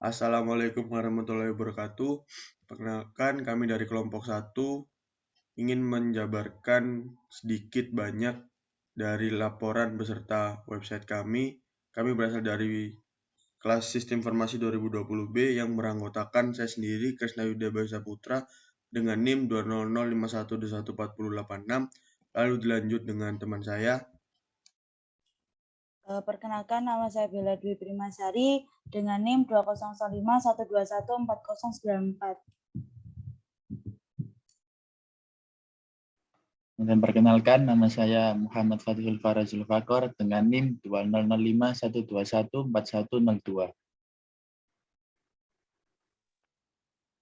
Assalamualaikum warahmatullahi wabarakatuh. Perkenalkan, kami dari kelompok 1 ingin menjabarkan sedikit banyak dari laporan beserta website kami. Kami berasal dari kelas Sistem Informasi 2020B yang beranggotakan saya sendiri, Krisna Yuda Basa Putra, dengan NIM 20051214086. Lalu dilanjut dengan teman saya. Perkenalkan, nama saya Bella Dwi Primasari dengan NIM 20051214094. Dan perkenalkan, nama saya Muhammad Fathul Farah Zulfakor dengan NIM 20051214102.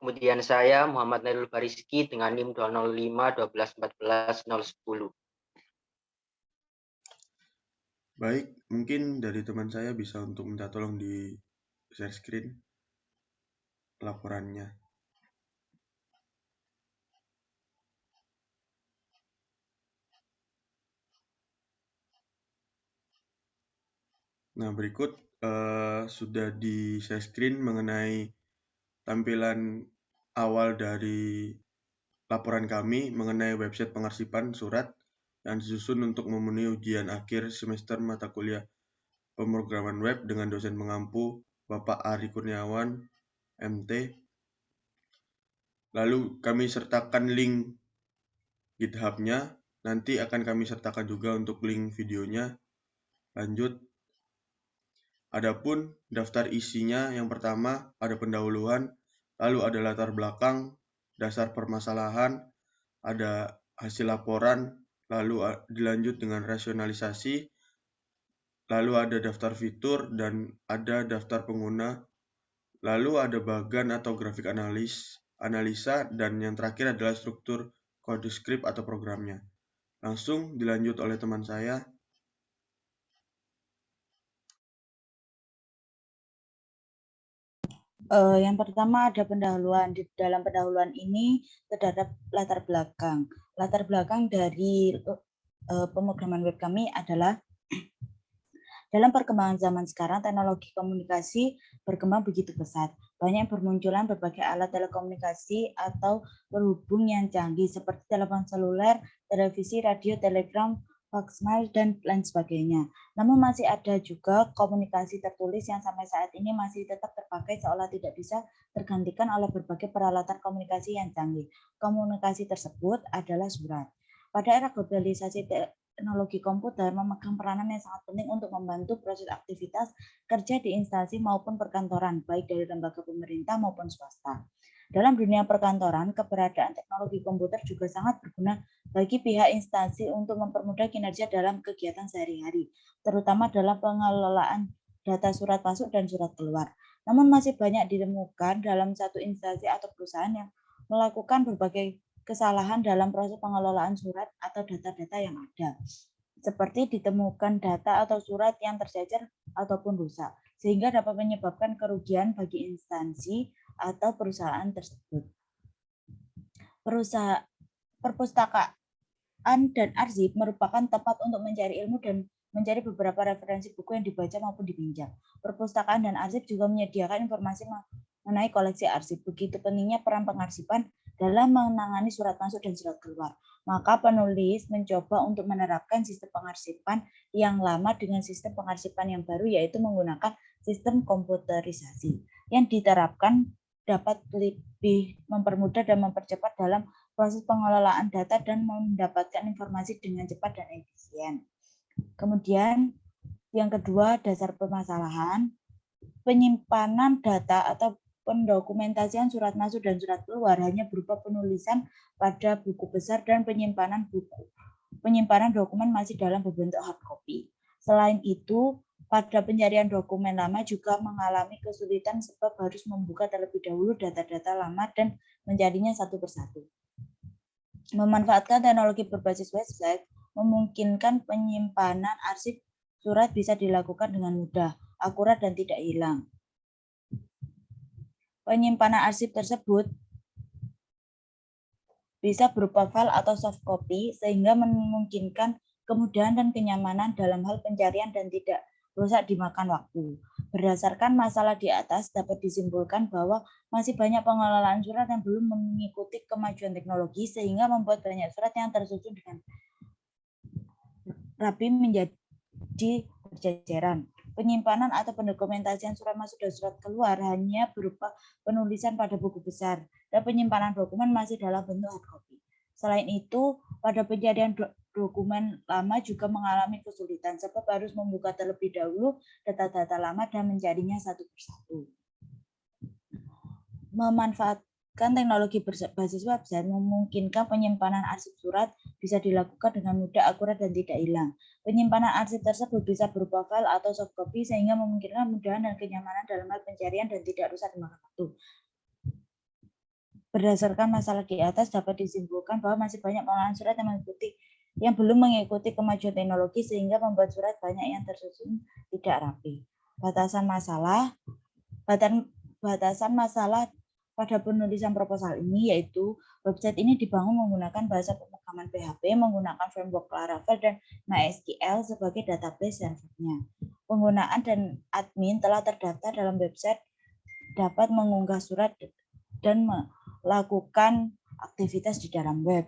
Kemudian saya Muhammad Nailul Bariski dengan NIM 205 12 14 010. Baik, mungkin dari teman saya bisa untuk minta tolong di share screen laporannya. Nah, berikut sudah di share screen mengenai tampilan awal dari laporan kami mengenai website pengarsipan surat yang disusun untuk memenuhi ujian akhir semester mata kuliah pemrograman web dengan dosen pengampu Bapak Ari Kurniawan, MT. Lalu kami sertakan link GitHub-nya, nanti akan kami sertakan juga untuk link videonya. Lanjut. Adapun daftar isinya, yang pertama ada pendahuluan, lalu ada latar belakang, dasar permasalahan, ada hasil laporan, lalu dilanjut dengan rasionalisasi, lalu ada daftar fitur, dan ada daftar pengguna, lalu ada bagan atau grafik analisa, dan yang terakhir adalah struktur kode script atau programnya. Langsung dilanjut oleh teman saya. Yang pertama ada pendahuluan. Di dalam pendahuluan ini terdapat latar belakang. Latar belakang dari pemrograman web kami adalah dalam perkembangan zaman sekarang, teknologi komunikasi berkembang begitu pesat. Banyak bermunculan berbagai alat telekomunikasi atau berhubung yang canggih seperti telepon seluler, televisi, radio, telegram, faxmail, dan lain sebagainya. Namun masih ada juga komunikasi tertulis yang sampai saat ini masih tetap terpakai seolah tidak bisa tergantikan oleh berbagai peralatan komunikasi yang canggih. Komunikasi tersebut adalah surat. Pada era globalisasi teknologi komputer memegang peranan yang sangat penting untuk membantu proses aktivitas kerja di instansi maupun perkantoran, baik dari lembaga pemerintah maupun swasta. Dalam dunia perkantoran, keberadaan teknologi komputer juga sangat berguna bagi pihak instansi untuk mempermudah kinerja dalam kegiatan sehari-hari, terutama dalam pengelolaan data surat masuk dan surat keluar. Namun masih banyak ditemukan dalam satu instansi atau perusahaan yang melakukan berbagai kesalahan dalam proses pengelolaan surat atau data-data yang ada, seperti ditemukan data atau surat yang tercecer ataupun rusak, sehingga dapat menyebabkan kerugian bagi instansi atau perusahaan tersebut. Perpustakaan dan arsip merupakan tempat untuk mencari ilmu dan mencari beberapa referensi buku yang dibaca maupun dipinjam. Perpustakaan dan arsip juga menyediakan informasi mengenai koleksi arsip. Begitu pentingnya peran pengarsipan dalam menangani surat masuk dan surat keluar. Maka penulis mencoba untuk menerapkan sistem pengarsipan yang lama dengan sistem pengarsipan yang baru, yaitu menggunakan sistem komputerisasi. Yang diterapkan dapat lebih mempermudah dan mempercepat dalam proses pengelolaan data dan mendapatkan informasi dengan cepat dan efisien. Kemudian yang kedua, dasar permasalahan. Penyimpanan data atau pendokumentasian surat masuk dan surat keluar hanya berupa penulisan pada buku besar dan penyimpanan dokumen masih dalam berbentuk hard copy. Selain itu, pada pencarian dokumen lama juga mengalami kesulitan sebab harus membuka terlebih dahulu data-data lama dan mencarinya satu persatu. Memanfaatkan teknologi berbasis website memungkinkan penyimpanan arsip surat bisa dilakukan dengan mudah, akurat, dan tidak hilang. Penyimpanan arsip tersebut bisa berupa file atau soft copy sehingga memungkinkan kemudahan dan kenyamanan dalam hal pencarian dan tidak rusak dimakan waktu. Berdasarkan masalah di atas, dapat disimpulkan bahwa masih banyak pengelolaan surat yang belum mengikuti kemajuan teknologi, sehingga membuat banyak surat yang tersusun dengan rapi menjadi berjajaran. Penyimpanan atau pendokumentasian surat masuk dan surat keluar hanya berupa penulisan pada buku besar, dan penyimpanan dokumen masih dalam bentuk hard copy. Selain itu, pada pencarian dokumen lama juga mengalami kesulitan, sebab harus membuka terlebih dahulu data-data lama dan mencarinya satu persatu. Memanfaatkan teknologi berbasis website memungkinkan penyimpanan arsip surat bisa dilakukan dengan mudah, akurat, dan tidak hilang. Penyimpanan arsip tersebut bisa berupa file atau soft copy sehingga memungkinkan kemudahan dan kenyamanan dalam hal pencarian dan tidak rusak dimakan waktu. Berdasarkan masalah di atas, dapat disimpulkan bahwa masih banyak pengelolaan surat yang belum mengikuti kemajuan teknologi sehingga membuat surat banyak yang tersusun tidak rapi. Batasan masalah pada penulisan proposal ini yaitu website ini dibangun menggunakan bahasa pemrograman PHP, menggunakan framework Laravel dan MySQL sebagai database servernya. Penggunaan dan admin telah terdaftar dalam website dapat mengunggah surat dan melakukan aktivitas di dalam web.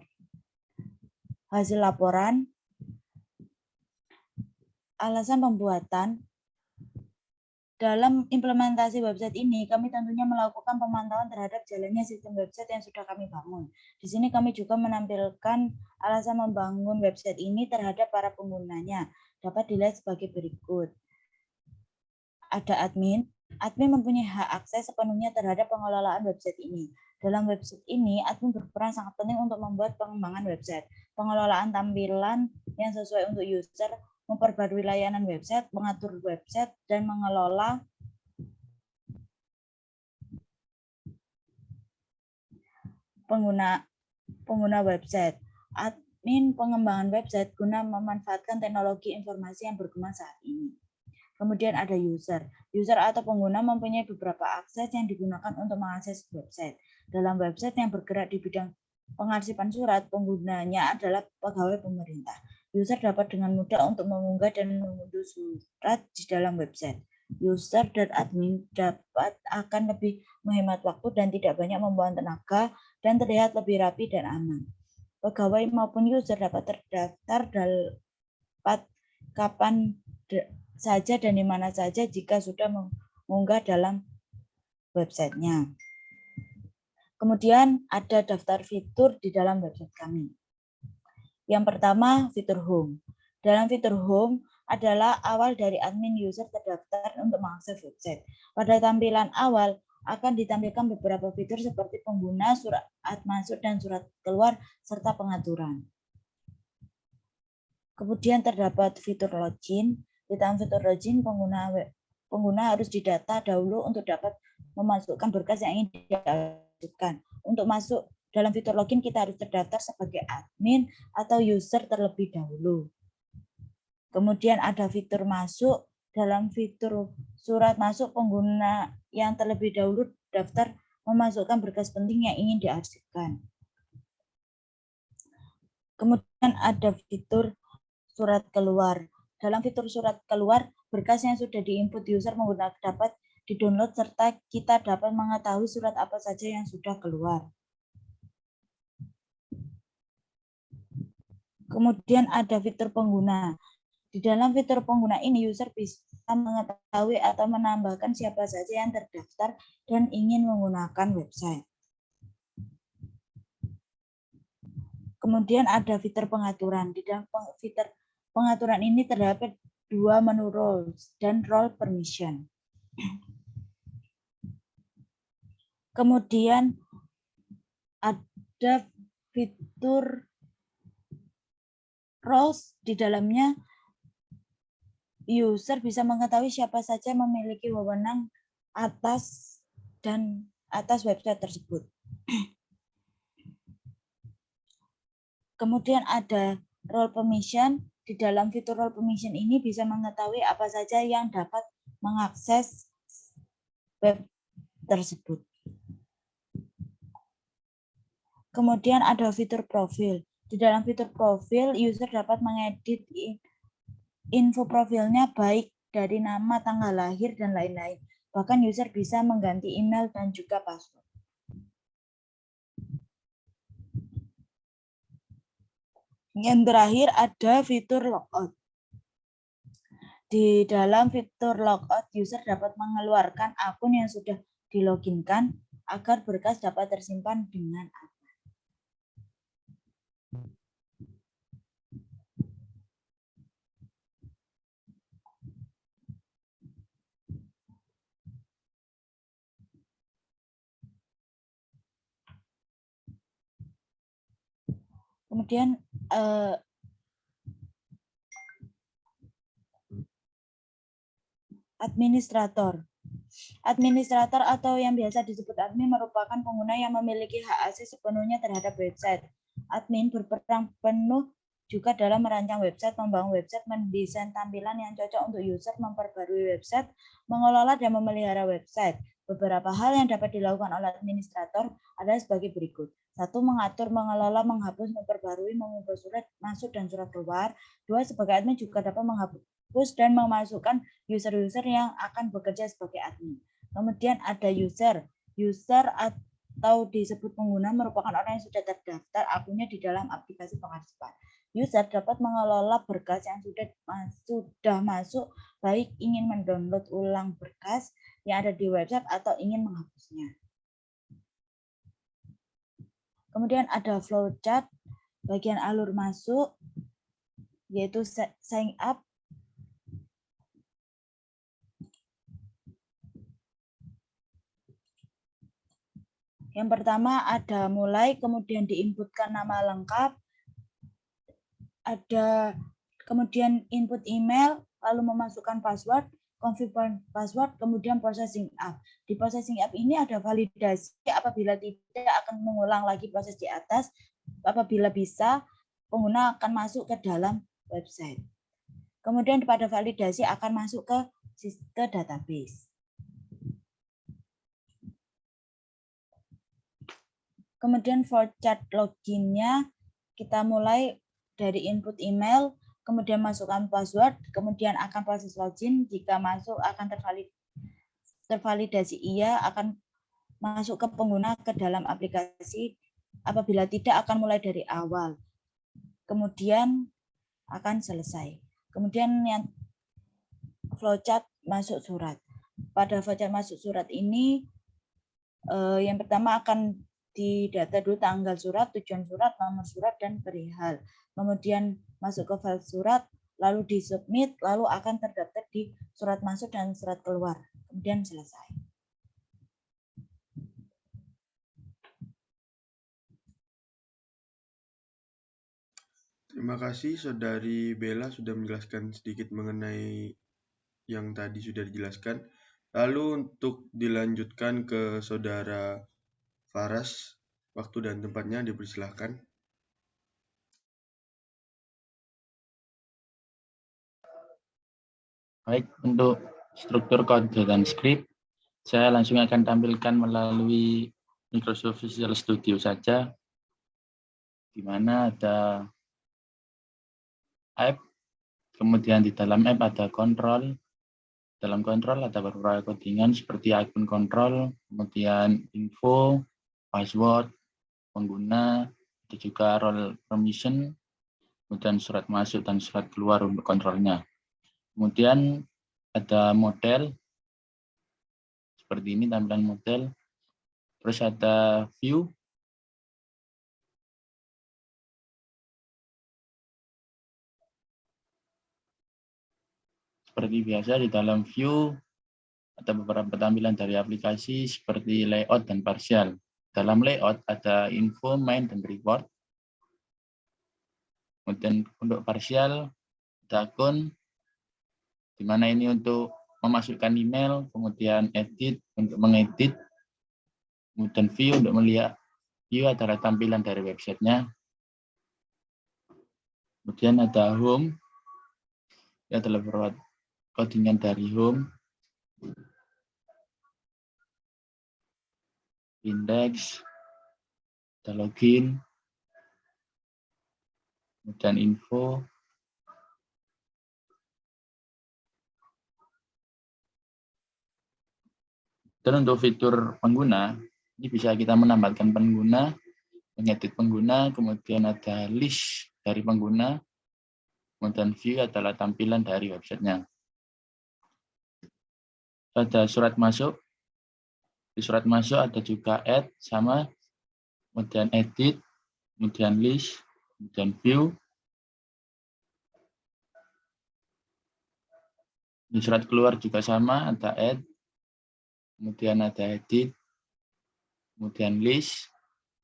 Hasil laporan, alasan pembuatan. Dalam implementasi website ini, kami tentunya melakukan pemantauan terhadap jalannya sistem website yang sudah kami bangun. Di sini kami juga menampilkan alasan membangun website ini terhadap para penggunanya. Dapat dilihat sebagai berikut. Ada admin. Admin mempunyai hak akses sepenuhnya terhadap pengelolaan website ini. Dalam website ini, admin berperan sangat penting untuk membuat pengembangan website, pengelolaan tampilan yang sesuai untuk user, memperbarui layanan website, mengatur website, dan mengelola pengguna website. Admin pengembangan website guna memanfaatkan teknologi informasi yang berkembang saat ini. Kemudian ada user. User atau pengguna mempunyai beberapa akses yang digunakan untuk mengakses website. Dalam website yang bergerak di bidang pengarsipan surat, penggunanya adalah pegawai pemerintah. User dapat dengan mudah untuk mengunggah dan mengunduh surat di dalam website. User dan admin dapat akan lebih menghemat waktu dan tidak banyak membuang tenaga dan terlihat lebih rapi dan aman. Pegawai maupun user dapat terdaftar dapat kapan saja dan di mana saja jika sudah mengunggah dalam websitenya. Kemudian ada daftar fitur di dalam website kami. Yang pertama, fitur home. Dalam fitur home adalah awal dari admin user terdaftar untuk mengakses website. Pada tampilan awal akan ditampilkan beberapa fitur seperti pengguna, surat masuk dan surat keluar, serta pengaturan. Kemudian terdapat fitur login. Di dalam fitur login, pengguna harus didata dahulu untuk dapat memasukkan berkas yang ingin diajukan. Untuk masuk dalam fitur login, kita harus terdaftar sebagai admin atau user terlebih dahulu. Kemudian ada fitur masuk. Dalam fitur surat masuk, pengguna yang terlebih dahulu daftar memasukkan berkas penting yang ingin diarsipkan. Kemudian ada fitur surat keluar. Dalam fitur surat keluar, berkas yang sudah diinput user menggunakan dapat di-download serta kita dapat mengetahui surat apa saja yang sudah keluar. Kemudian ada fitur pengguna. Di dalam fitur pengguna ini, user bisa mengetahui atau menambahkan siapa saja yang terdaftar dan ingin menggunakan website. Kemudian ada fitur pengaturan. Di dalam fitur pengaturan ini terdapat dua menu roles dan role permission. Kemudian ada fitur roles, di dalamnya user bisa mengetahui siapa saja memiliki wewenang atas website tersebut. Kemudian ada role permission. Di dalam fitur role permission ini bisa mengetahui apa saja yang dapat mengakses web tersebut. Kemudian ada fitur profil. Di dalam fitur profil, user dapat mengedit info profilnya baik dari nama, tanggal lahir, dan lain-lain. Bahkan user bisa mengganti email dan juga password. Yang terakhir ada fitur logout. Di dalam fitur logout, user dapat mengeluarkan akun yang sudah diloginkan agar berkas dapat tersimpan dengan aman. Kemudian administrator. Administrator atau yang biasa disebut admin merupakan pengguna yang memiliki hak akses sepenuhnya terhadap website. Admin berperan penuh juga dalam merancang website, membangun website, mendesain tampilan yang cocok untuk user, memperbarui website, mengelola dan memelihara website. Beberapa hal yang dapat dilakukan oleh administrator adalah sebagai berikut. 1. Mengatur, mengelola, menghapus, memperbarui, mengubah surat masuk dan surat keluar. 2. Sebagai admin juga dapat menghapus dan memasukkan user-user yang akan bekerja sebagai admin. Kemudian ada user. User atau disebut pengguna merupakan orang yang sudah terdaftar akunnya di dalam aplikasi pengarsipan. User dapat mengelola berkas yang sudah masuk, baik ingin mendownload ulang berkas yang ada di website atau ingin menghapusnya. Kemudian ada flowchart, bagian alur masuk, yaitu sign up, yang pertama ada mulai, kemudian diinputkan nama lengkap, ada kemudian input email, lalu memasukkan password, confirm password, kemudian processing up. Di processing up ini ada validasi, apabila tidak akan mengulang lagi proses di atas, apabila bisa pengguna akan masuk ke dalam website. Kemudian pada validasi akan masuk ke sistem database. Kemudian flowchart loginnya kita mulai dari input email, kemudian masukkan password, kemudian akan proses login, jika masuk akan tervalidasi iya, akan masuk ke pengguna ke dalam aplikasi, apabila tidak akan mulai dari awal. Kemudian akan selesai. Kemudian yang flowchart masuk surat. Pada flowchart masuk surat ini, yang pertama akan didata dulu tanggal surat, tujuan surat, nomor surat, dan perihal. Kemudian masuk ke file surat, lalu disubmit, lalu akan terdaftar di surat masuk dan surat keluar. Kemudian selesai. Terima kasih Saudari Bella sudah menjelaskan sedikit mengenai yang tadi sudah dijelaskan. Lalu untuk dilanjutkan ke Saudara Faras, waktu dan tempatnya dipersilahkan. Baik, untuk struktur kode dan script, saya langsung akan tampilkan melalui Microsoft Visual Studio saja, di mana ada app, kemudian di dalam app ada kontrol. Dalam kontrol ada beberapa codingan seperti akun kontrol, kemudian info, password, pengguna, ada juga role permission, kemudian surat masuk dan surat keluar untuk kontrolnya. Kemudian ada model, seperti ini tampilan model. Terus ada view, seperti biasa di dalam view ada beberapa tampilan dari aplikasi seperti layout dan parsial. Dalam layout ada info, main, dan reward. Kemudian untuk parsial ada akun, di mana ini untuk memasukkan email, kemudian edit untuk mengedit, kemudian view untuk melihat. View adalah tampilan dari websitenya. Kemudian ada home, ini adalah beberapa codingan dari home. Index, ada login, kemudian info, Dan untuk fitur pengguna, ini bisa kita menambahkan pengguna, mengedit pengguna, kemudian ada list dari pengguna, kemudian view adalah tampilan dari websitenya. Ada surat masuk, di surat masuk ada juga add sama, kemudian edit, kemudian list, kemudian view. Di surat keluar juga sama, ada add, kemudian ada edit, kemudian list.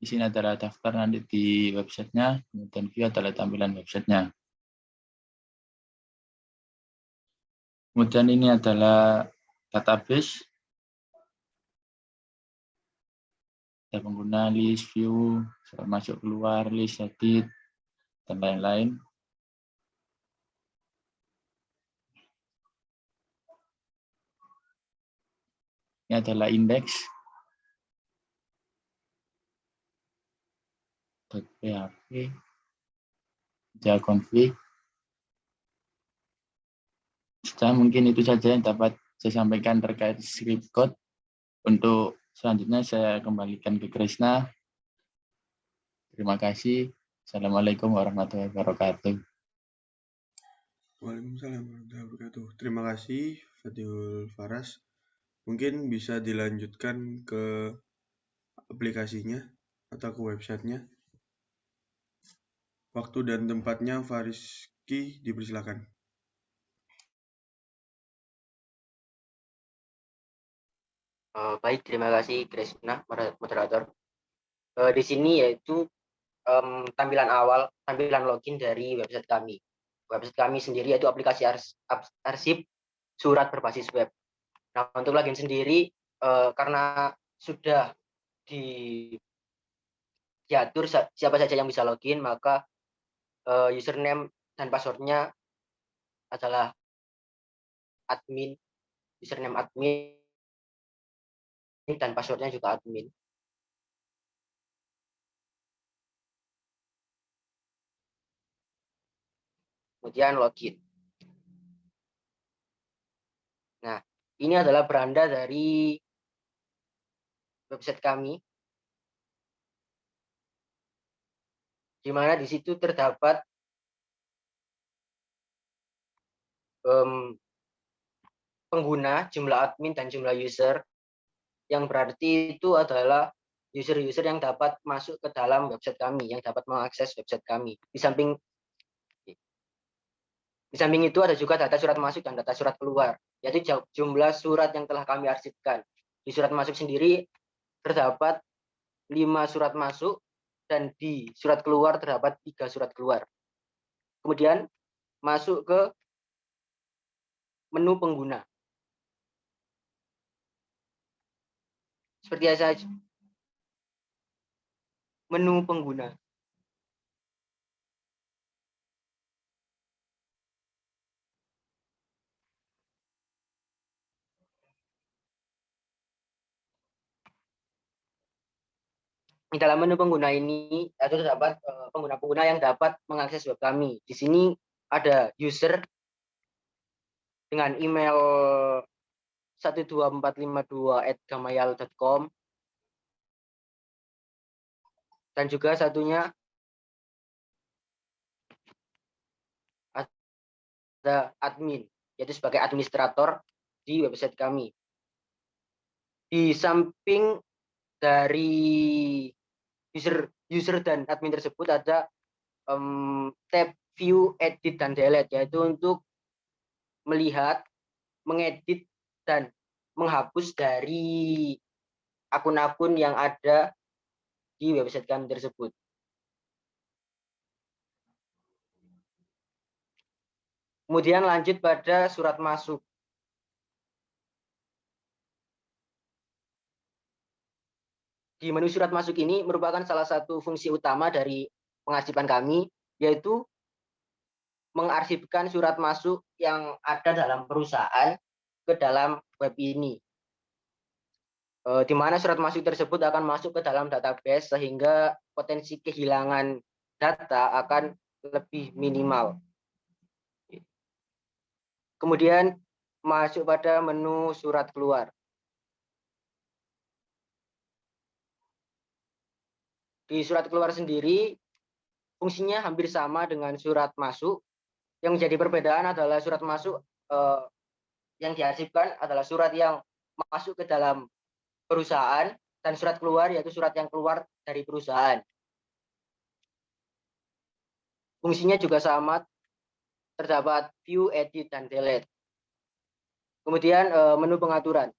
Di sini adalah daftar nanti di websitenya, kemudian view adalah tampilan websitenya. Kemudian ini adalah database. Ada pengguna, list, view, surat masuk keluar, list, edit, dan lain-lain. Ini adalah indeks. .php, java config. Mungkin itu saja yang dapat saya sampaikan terkait script code. Untuk selanjutnya saya kembalikan ke Krisna. Terima kasih. Assalamualaikum warahmatullahi wabarakatuh. Waalaikumsalam warahmatullahi wabarakatuh. Terima kasih Fadil Faras. Mungkin bisa dilanjutkan ke aplikasinya atau ke websitenya. Waktu dan tempatnya Fariski dipersilakan. Baik, terima kasih Krisna, moderator. Di sini yaitu tampilan awal, tampilan login dari website kami. Website kami sendiri yaitu aplikasi arsip surat berbasis web. Nah, untuk login sendiri, karena sudah diatur siapa saja yang bisa login, maka username dan passwordnya adalah admin, username admin, dan passwordnya juga admin. Kemudian login. Nah, ini adalah beranda dari website kami, di mana di situ terdapat pengguna, jumlah admin, dan jumlah user, yang berarti itu adalah user-user yang dapat masuk ke dalam website kami, yang dapat mengakses website kami. Di samping itu ada juga data surat masuk dan data surat keluar, yaitu jumlah surat yang telah kami arsipkan. Di surat masuk sendiri terdapat 5 surat masuk, dan di surat keluar terdapat 3 surat keluar. Kemudian masuk ke menu pengguna. Seperti saja menu pengguna. Di dalam menu pengguna ini ada terdapat pengguna-pengguna yang dapat mengakses web kami. Di sini ada user dengan email 12452@gmail.com, dan juga satunya ada admin, yaitu sebagai administrator di website kami. Di samping dari user dan admin tersebut ada tab view, edit, dan delete, yaitu untuk melihat, mengedit, dan menghapus dari akun-akun yang ada di website kami tersebut. Kemudian lanjut pada surat masuk. Di menu surat masuk ini merupakan salah satu fungsi utama dari pengarsipan kami, yaitu mengarsipkan surat masuk yang ada dalam perusahaan ke dalam web ini. Di mana surat masuk tersebut akan masuk ke dalam database, sehingga potensi kehilangan data akan lebih minimal. Kemudian masuk pada menu surat keluar. Di surat keluar sendiri, fungsinya hampir sama dengan surat masuk. Yang menjadi perbedaan adalah surat masuk yang diarsipkan adalah surat yang masuk ke dalam perusahaan, dan surat keluar yaitu surat yang keluar dari perusahaan. Fungsinya juga sama, terdapat view, edit, dan delete. Kemudian menu pengaturan.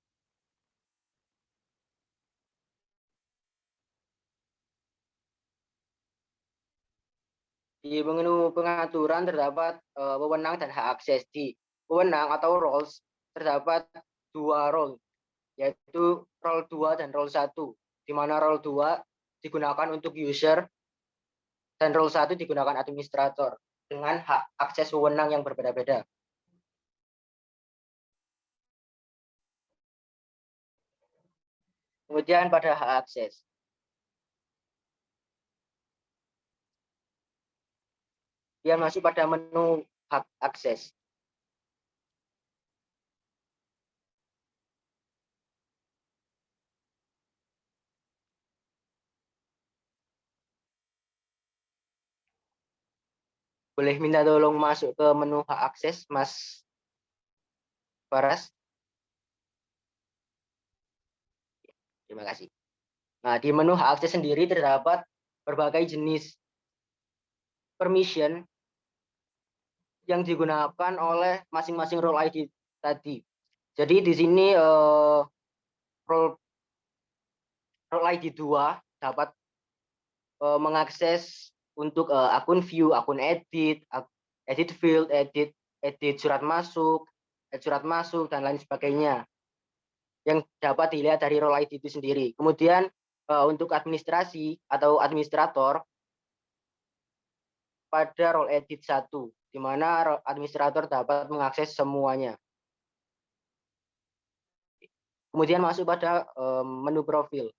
Di menu pengaturan terdapat wewenang dan hak akses. Di wewenang atau roles terdapat 2 role, yaitu role 2 dan role 1, di mana role 2 digunakan untuk user dan role 1 digunakan administrator dengan hak akses wewenang yang berbeda-beda. Kemudian pada hak akses. Dia masuk pada menu hak akses. Boleh minta tolong masuk ke menu hak akses, Mas Faras? Terima kasih. Nah, di menu hak akses sendiri terdapat berbagai jenis permission yang digunakan oleh masing-masing role ID tadi. Jadi di sini role ID 2 dapat mengakses untuk akun view, akun edit, edit field, edit surat masuk, dan lain sebagainya yang dapat dilihat dari role ID itu sendiri. Kemudian untuk administrasi atau administrator pada role edit 1, di mana administrator dapat mengakses semuanya. Kemudian masuk pada menu profil.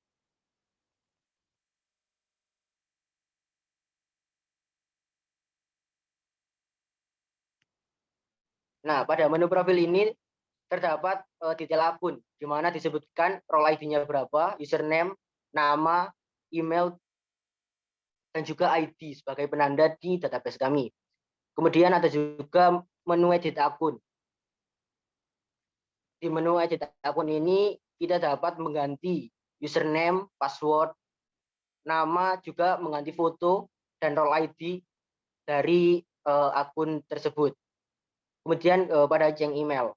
Nah, pada menu profil ini terdapat detail akun, di mana disebutkan role ID-nya berapa, username, nama, email, dan juga ID sebagai penanda di database kami. Kemudian ada juga menu edit akun. Di menu edit akun ini kita dapat mengganti username, password, nama, juga mengganti foto dan role ID dari akun tersebut. Kemudian pada jeng email.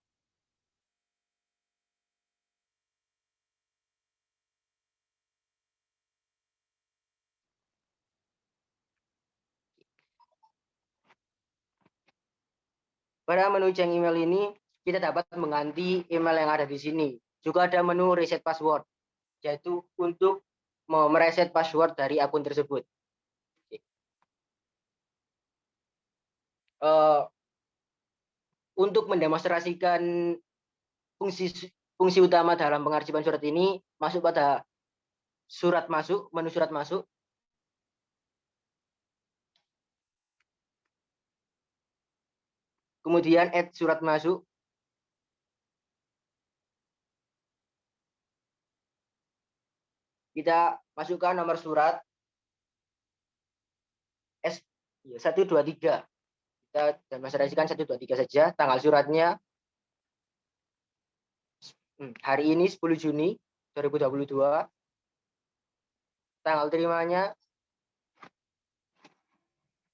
Pada menu jeng email ini kita dapat mengganti email yang ada di sini. Juga ada menu reset password, yaitu untuk mereset password dari akun tersebut. Untuk mendemonstrasikan fungsi utama dalam pengarsipan surat ini, masuk pada surat masuk, menu surat masuk. Kemudian add surat masuk. Kita masukkan nomor surat S123. Kita demonstrasikan 123 saja. Tanggal suratnya hari ini 10 Juni 2022. Tanggal terimanya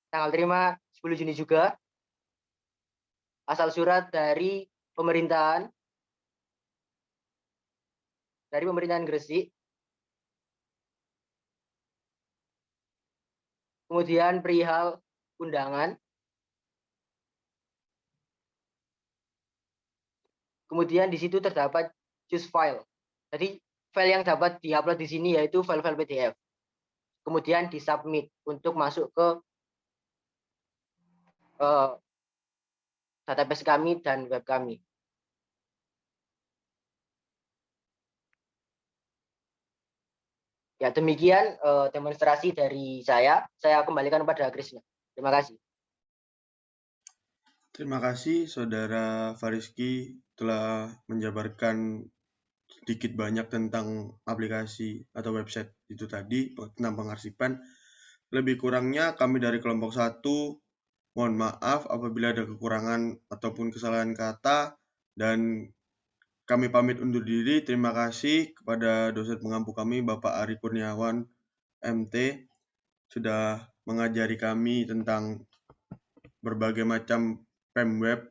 tanggal terima 10 Juni juga. Asal surat dari pemerintahan Gresik. Kemudian perihal undangan. Kemudian di situ terdapat choose file. Jadi file yang dapat diupload di sini yaitu file-file PDF. Kemudian disubmit untuk masuk ke database kami dan web kami. Ya, demikian demonstrasi dari saya. Saya kembalikan kepada Krisna. Terima kasih. Terima kasih Saudara Fariski telah menjabarkan sedikit banyak tentang aplikasi atau website itu tadi, tentang pengarsipan. Lebih kurangnya kami dari kelompok 1 mohon maaf apabila ada kekurangan ataupun kesalahan kata, dan kami pamit undur diri. Terima kasih kepada dosen pengampu kami Bapak Ari Kurniawan MT sudah mengajari kami tentang berbagai macam PemWeb.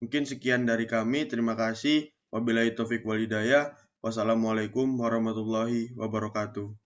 Mungkin sekian dari kami. Terima kasih. Wabillahi taufik wal hidayah. Wassalamualaikum warahmatullahi wabarakatuh.